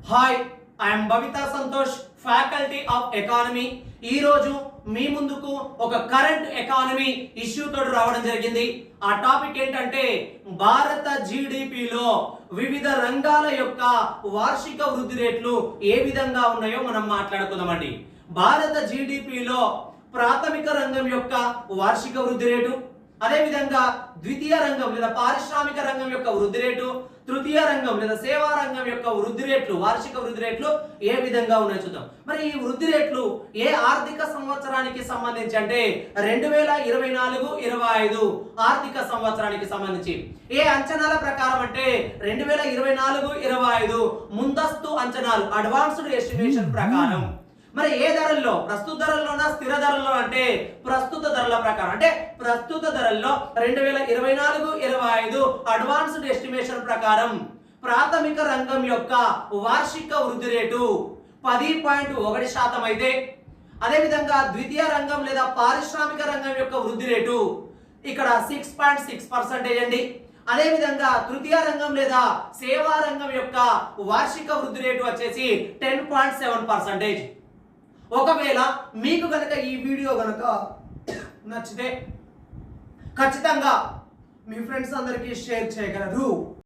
Hi, I'm Babita Santosh, faculty of economy. ఈ రోజు మీ ముందుకు ఒక కరెంట్ ఎకానమీ ఇష్యూ తోటి రావడం జరిగింది. ఆ టాపిక్ ఏంటంటే భారత జీడిపిలో వివిధ రంగాల యొక్క వార్షిక వృద్ధి రేట్లు ఏ విధంగా ఉన్నాయో మనం మాట్లాడుకుందామండి. భారత జీడిపిలో ప్రాథమిక రంగం యొక్క వార్షిక వృద్ధి రేటు, అదేవిధంగా ద్వితీయ రంగం లేదా పారిశ్రామిక రంగం యొక్క వృద్ధి రేటు, తృతీయ రంగం లేదా సేవా రంగం యొక్క వృద్ధి రేట్లు, వార్షిక వృద్ధి రేట్లు ఏ విధంగా ఉన్నాయో చూద్దాం. మరి ఈ వృద్ధి రేట్లు ఏ ఆర్థిక సంవత్సరానికి సంబంధించి అంటే 2024-25 ఆర్థిక సంవత్సరానికి సంబంధించి ఏ అంచనాల ప్రకారం అంటే 2024-25 ముందస్తు అంచనాలు, అడ్వాన్స్డ్ ఎస్టిమేషన్ ప్రకారం మరి ఏ ధరల్లో, ప్రస్తుత ధరల్లోనా స్థిర ధరల్లో అంటే ప్రస్తుత ధరల ప్రకారం, అంటే ప్రస్తుత ధరల్లో 2024-25 అడ్వాన్స్డ్ ఎస్టిమేషన్ ప్రకారం ప్రాథమిక రంగం యొక్క వార్షిక వృద్ధి రేటు 10.1% అయితే, అదేవిధంగా ద్వితీయ రంగం లేదా పారిశ్రామిక రంగం యొక్క వృద్ధి రేటు ఇక్కడ 6.6% అండి. అదేవిధంగా తృతీయ రంగం లేదా సేవా రంగం యొక్క వార్షిక వృద్ధి రేటు వచ్చేసి 10.7%. ఒకవేళ మీకు కనుక ఈ వీడియో కనుక నచ్చితే ఖచ్చితంగా మీ ఫ్రెండ్స్ అందరికీ షేర్ చేయగలరు.